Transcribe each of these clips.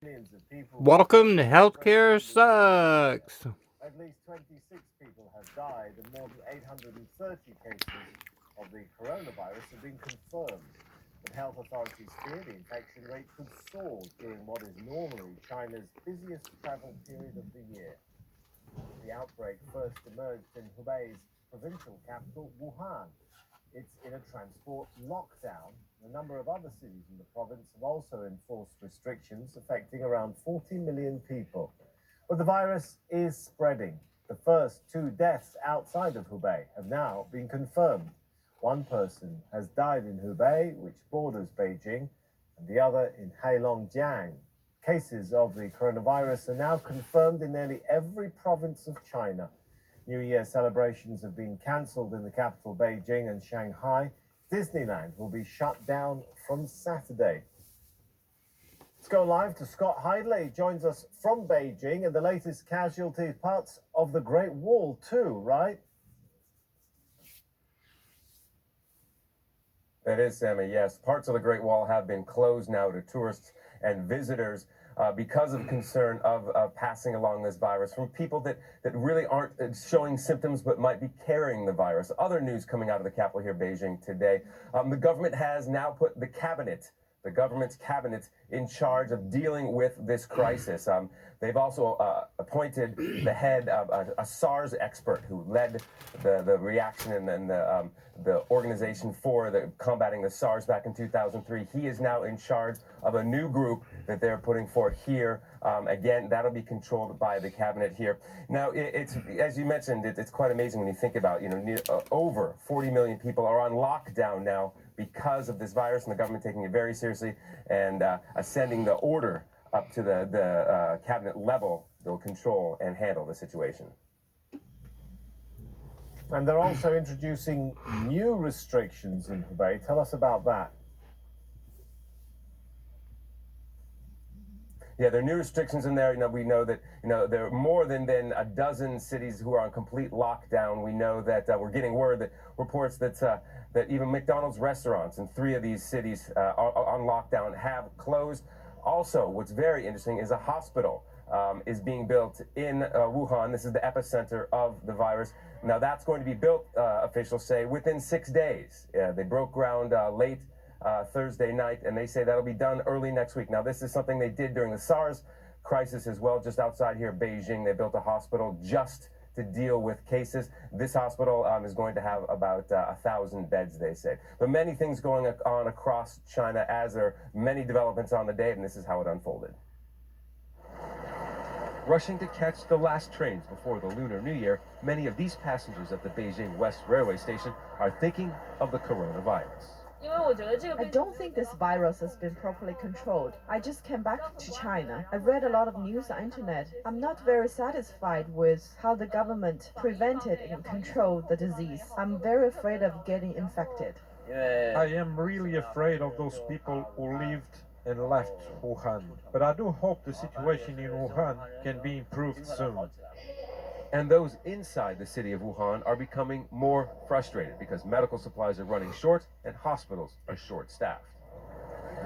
Millions of people. Welcome to Healthcare Sucks. At least 26 people have died, and more than 830 cases of the coronavirus have been confirmed. But health authorities fear the infection rate could soar during what is normally China's busiest travel period of the year. The outbreak first emerged in Hubei's provincial capital, Wuhan. It's in a transport lockdown. A number of other cities in the province have also enforced restrictions affecting around 40 million people. But the virus is spreading. The first two deaths outside of Hubei have now been confirmed. One person has died in Hubei, which borders Beijing, and the other in Heilongjiang. Cases of the coronavirus are now confirmed in nearly every province of China. New Year celebrations have been cancelled in the capital Beijing and Shanghai. Disneyland will be shut down from Saturday. Let's go live to Scott Heidler. He joins us from Beijing, and the latest casualty parts of the Great Wall too, right? That is, Sammy, yes. Parts of the Great Wall have been closed now to tourists and visitors because of concern of passing along this virus from people that really aren't showing symptoms but might be carrying the virus. Other news coming out of the capital here, Beijing, today. The government has now put the government's cabinet in charge of dealing with this crisis. They've also appointed the head of a SARS expert who led the reaction and the organization for combating the SARS back in 2003. He is now in charge of a new group that they're putting forth here. Again, that'll be controlled by the cabinet here. Now, it's as you mentioned, it's quite amazing when you think about, over 40 million people are on lockdown now because of this virus, and the government taking it very seriously and sending the order up to the cabinet level that will control and handle the situation. And they're also introducing new restrictions in Hubei. Tell us about that. Yeah, there are new restrictions in there. We know that there are more than a dozen cities who are on complete lockdown. We know that we're getting reports that even McDonald's restaurants in 3 of these cities on lockdown have closed. Also, what's very interesting is a hospital is being built in Wuhan. This is the epicenter of the virus. Now, that's going to be built, officials say, within 6 days. They broke ground late Thursday night, and they say that'll be done early next week. Now, this is something they did during the SARS crisis as well. Just outside here, Beijing, they built a hospital just to deal with cases. This hospital is going to have about 1,000 beds, they say. But many things going on across China as there are many developments on the day, and this is how it unfolded. Rushing to catch the last trains before the Lunar New Year, many of these passengers at the Beijing West Railway Station are thinking of the coronavirus. I don't think this virus has been properly controlled. I just came back to China. I read a lot of news on internet. I'm not very satisfied with how the government prevented and controlled the disease. I'm very afraid of getting infected. I am really afraid of those people who lived and left Wuhan. But I do hope the situation in Wuhan can be improved soon. And those inside the city of Wuhan are becoming more frustrated because medical supplies are running short and hospitals are short-staffed.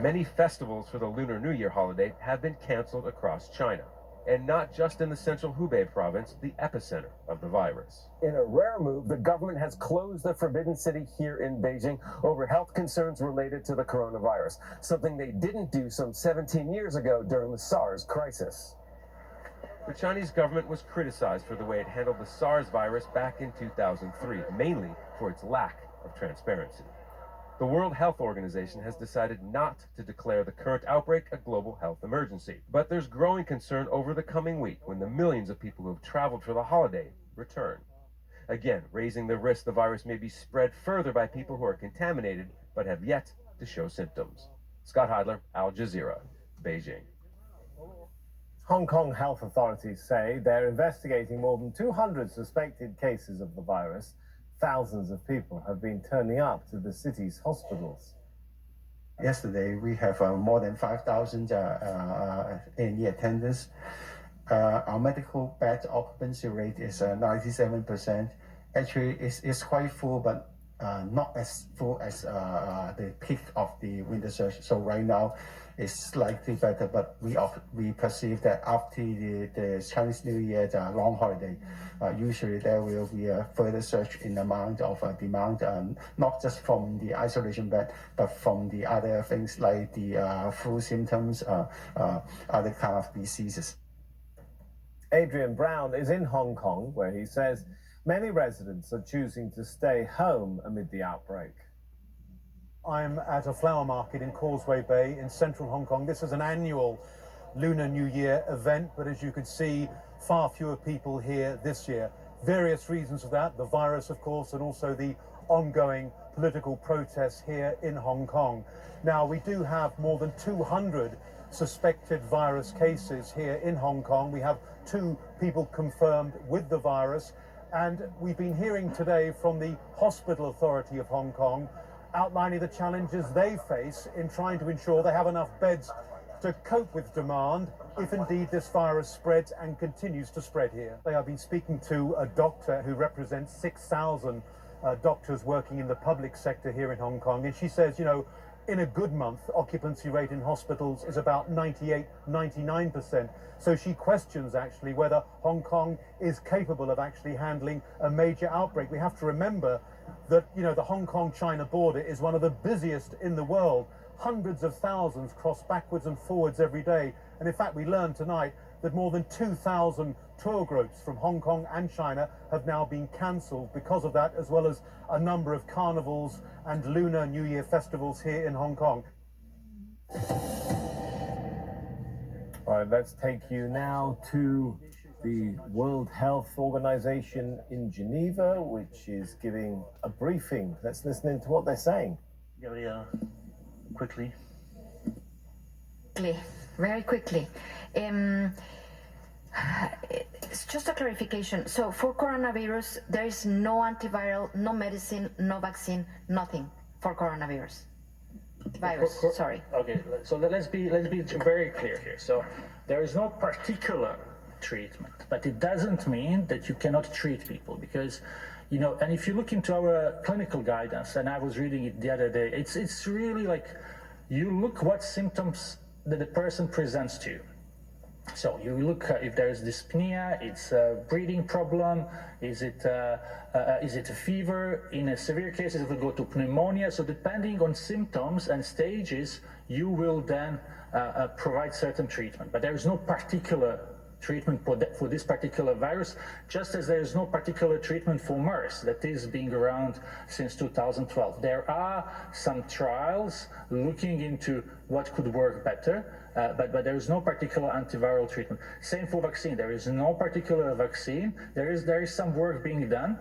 Many festivals for the Lunar New Year holiday have been canceled across China, and not just in the central Hubei province, the epicenter of the virus. In a rare move, the government has closed the Forbidden City here in Beijing over health concerns related to the coronavirus, something they didn't do some 17 years ago during the SARS crisis. The Chinese government was criticized for the way it handled the SARS virus back in 2003, mainly for its lack of transparency. The World Health Organization has decided not to declare the current outbreak a global health emergency. But there's growing concern over the coming week when the millions of people who have traveled for the holiday return. Again, raising the risk the virus may be spread further by people who are contaminated but have yet to show symptoms. Scott Heidler, Al Jazeera, Beijing. Hong Kong health authorities say they're investigating more than 200 suspected cases of the virus. Thousands of people have been turning up to the city's hospitals. Yesterday, we have more than 5,000 in the attendance. Our medical bed occupancy rate is 97%. Actually, it's quite full, but not as full as the peak of the winter surge. So right now, is slightly better, but we perceive that after the Chinese New Year, the long holiday, usually there will be a further surge in amount of demand, not just from the isolation bed, but from the other things like the flu symptoms, other kind of diseases. Adrian Brown is in Hong Kong, where he says many residents are choosing to stay home amid the outbreak. I'm at a flower market in Causeway Bay in central Hong Kong. This is an annual Lunar New Year event, but as you can see, far fewer people here this year. Various reasons for that, the virus, of course, and also the ongoing political protests here in Hong Kong. Now, we do have more than 200 suspected virus cases here in Hong Kong. We have 2 people confirmed with the virus, and we've been hearing today from the Hospital Authority of Hong Kong outlining the challenges they face in trying to ensure they have enough beds to cope with demand if indeed this virus spreads and continues to spread here. They have been speaking to a doctor who represents 6,000 doctors working in the public sector here in Hong Kong, and she says, you know, in a good month, occupancy rate in hospitals is about 98, 99%. So she questions actually whether Hong Kong is capable of actually handling a major outbreak. We have to remember that, you know, the Hong Kong-China border is one of the busiest in the world. Hundreds of thousands cross backwards and forwards every day. And in fact, we learned tonight that more than 2,000 tour groups from Hong Kong and China have now been cancelled because of that, as well as a number of carnivals and Lunar New Year festivals here in Hong Kong. All right, let's take you now to the World Health Organization in Geneva, which is giving a briefing. Let's listen into what they're saying. Gabriel, quickly. Very quickly. It's just a clarification. So for coronavirus, there is no antiviral, no medicine, no vaccine, nothing for coronavirus. Virus, sorry. Okay, so let's be very clear here. So there is no particular treatment, but it doesn't mean that you cannot treat people, because, you know, and if you look into our clinical guidance, and I was reading it the other day, it's really like you look what symptoms that the person presents to you. So you look if there is dyspnea, it's a breathing problem, is it a fever? In a severe cases, it will go to pneumonia. So depending on symptoms and stages, you will then provide certain treatment. But there is no particular treatment for this particular virus, just as there is no particular treatment for MERS that is being around since 2012. There are some trials looking into what could work better, but there is no particular antiviral treatment. Same for vaccine. There is no particular vaccine. There is some work being done,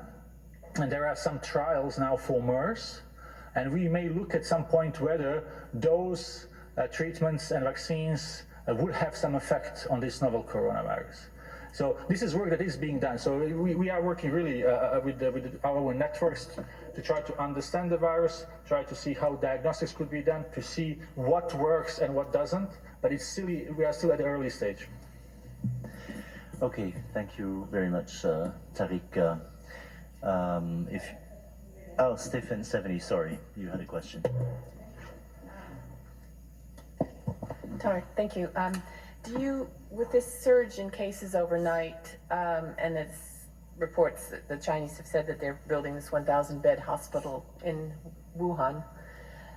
and there are some trials now for MERS, and we may look at some point whether those treatments and vaccines would have some effect on this novel coronavirus. So this is work that is being done. So we are working really with our networks to try to understand the virus, try to see how diagnostics could be done, to see what works and what doesn't. But we are still at the early stage. Okay, thank you very much, Tariq. Stephen 70, sorry, you had a question. Tariq, thank you. Do you, with this surge in cases overnight, and it's reports that the Chinese have said that they're building this 1,000-bed hospital in Wuhan,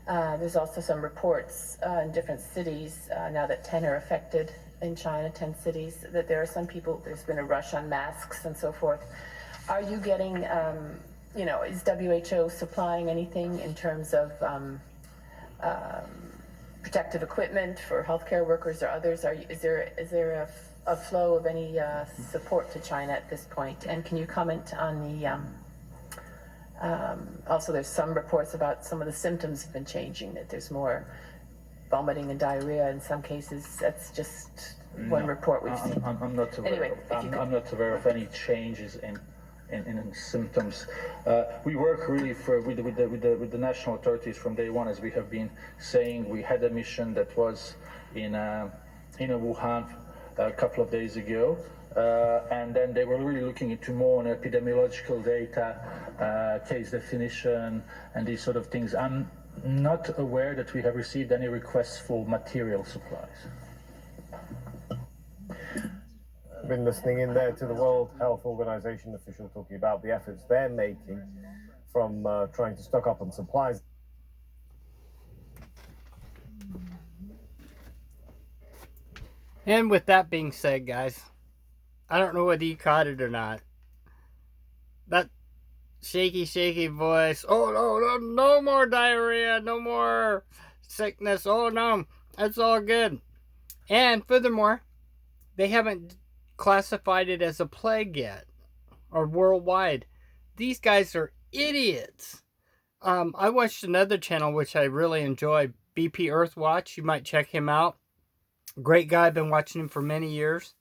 there's also some reports in different cities, now that 10 are affected in China, 10 cities, that there are some people, there's been a rush on masks and so forth. Are you getting, is WHO supplying anything in terms of protective equipment for healthcare workers or others? Is there a flow of any support to China at this point? And can you comment on the also there's some reports about some of the symptoms have been changing, that there's more vomiting and diarrhea in some cases. That's just one report we've seen. I'm not aware. Anyway, I'm not aware of any changes in symptoms. We work really with the national authorities from day one, as we have been saying. We had a mission that was in Wuhan a couple of days ago, and then they were really looking into more on epidemiological data, case definition, and these sort of things. not aware that we have received any requests for material supplies. Been listening in there to the World Health Organization official talking about the efforts they're making from trying to stock up on supplies. And with that being said, guys, I don't know whether you caught it or not. That shaky voice. Oh, no more diarrhea, no more sickness. Oh, no, that's all good. And furthermore, they haven't classified it as a plague yet or worldwide. These guys are idiots. I watched another channel which I really enjoy, BP Earthwatch. You might check him out. Great guy. I've been watching him for many years.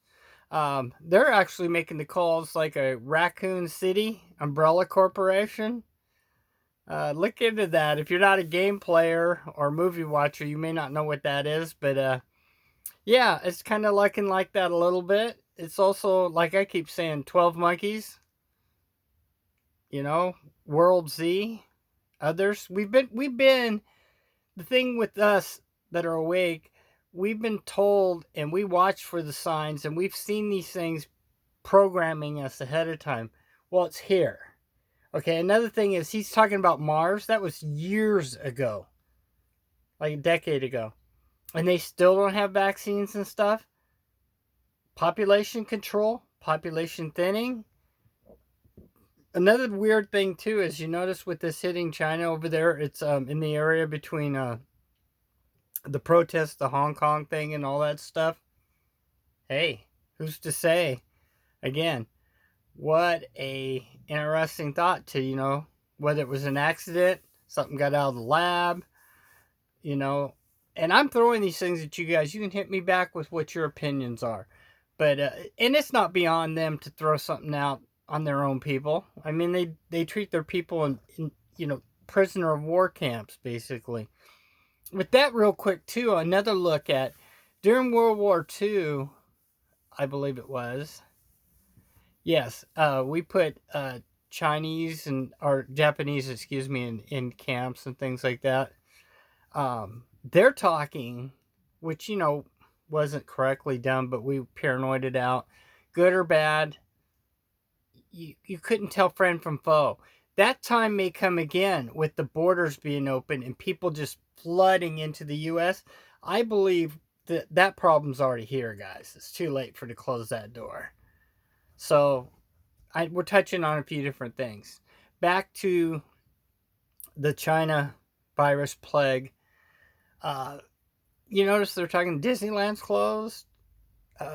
They're actually making the calls like a Raccoon City umbrella corporation. Look into that. If you're not a game player or movie watcher, you may not know what that is. But yeah, it's kind of looking like that a little bit. It's also, like I keep saying, 12 Monkeys. You know, World Z, others. We've been, the thing with us that are awake, we've been told and we watch for the signs and we've seen these things programming us ahead of time. Well, it's here. Okay, another thing is he's talking about Mars. That was years ago. Like a decade ago. And they still don't have vaccines and stuff. Population control, population thinning. Another weird thing too is you notice with this hitting China over there, it's in the area between the protests, the Hong Kong thing and all that stuff. Hey, who's to say? Again, what a interesting thought to, you know, whether it was an accident, something got out of the lab, you know. And I'm throwing these things at you guys. You can hit me back with what your opinions are. But, and it's not beyond them to throw something out on their own people. I mean, they treat their people in, you know, prisoner of war camps, basically. With that real quick, too, another look at, during World War II, I believe it was, yes, we put Chinese or Japanese, excuse me, in camps and things like that. They're talking, which, you know, wasn't correctly done, but we paranoided out, good or bad, you couldn't tell friend from foe. That time may come again with the borders being open and people just flooding into the U.S. I believe that problem's already here, guys. It's too late to close that door. So we're touching on a few different things. Back to the China virus plague. You notice they're talking Disneyland's closed,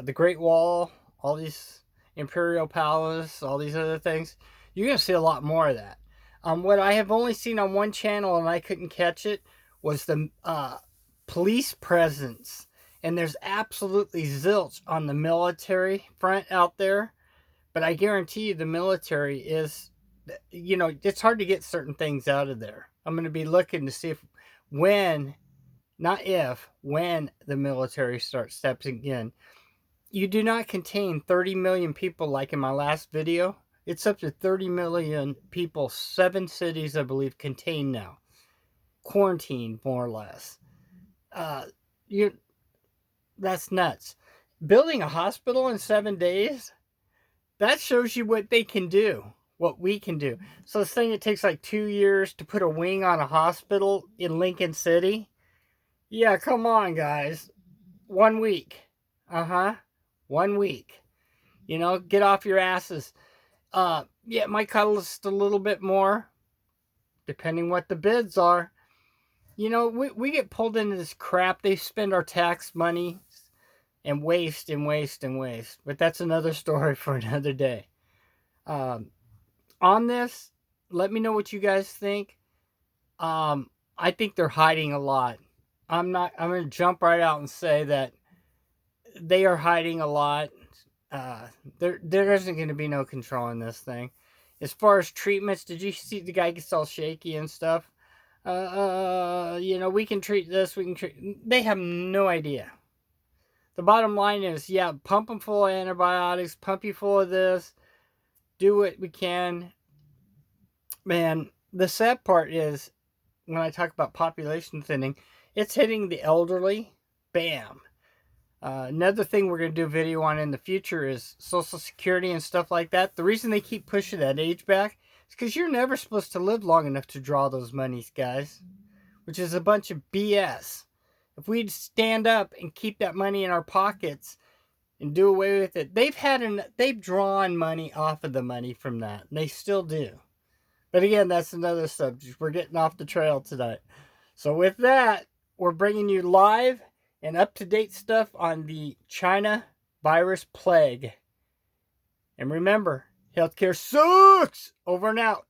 the Great Wall, all these Imperial Palace, all these other things. You're going to see a lot more of that. What I have only seen on one channel and I couldn't catch it was the police presence. And there's absolutely zilch on the military front out there. But I guarantee you the military is, you know, it's hard to get certain things out of there. I'm going to be looking to see if, when, not if, when the military starts stepping in. You do not contain 30 million people like in my last video. It's up to 30 million people, 7 cities, I believe, contained now. Quarantined, more or less. That's nuts. Building a hospital in 7 days, that shows you what they can do, what we can do. So saying it takes like 2 years to put a wing on a hospital in Lincoln City? Yeah, come on, guys. 1 week. 1 week. You know, get off your asses. Yeah, it might cost a little bit more, depending what the bids are. You know, we get pulled into this crap. They spend our tax money and waste and waste and waste. But that's another story for another day. On this, let me know what you guys think. I think they're hiding a lot. I'm going to jump right out and say that they are hiding a lot. There isn't going to be no control in this thing. As far as treatments, did you see the guy gets all shaky and stuff? You know, we can treat this, we can treat... They have no idea. The bottom line is, yeah, pump them full of antibiotics, pump you full of this, do what we can. Man, the sad part is, when I talk about population thinning, it's hitting the elderly. Bam. Another thing we're going to do a video on in the future is Social Security and stuff like that. The reason they keep pushing that age back is because you're never supposed to live long enough to draw those monies, guys. Which is a bunch of BS. If we'd stand up and keep that money in our pockets and do away with it, they've drawn money off of the money from that. And they still do. But again, that's another subject. We're getting off the trail tonight. So with that, we're bringing you live and up-to-date stuff on the China virus plague. And remember, healthcare sucks! Over and out.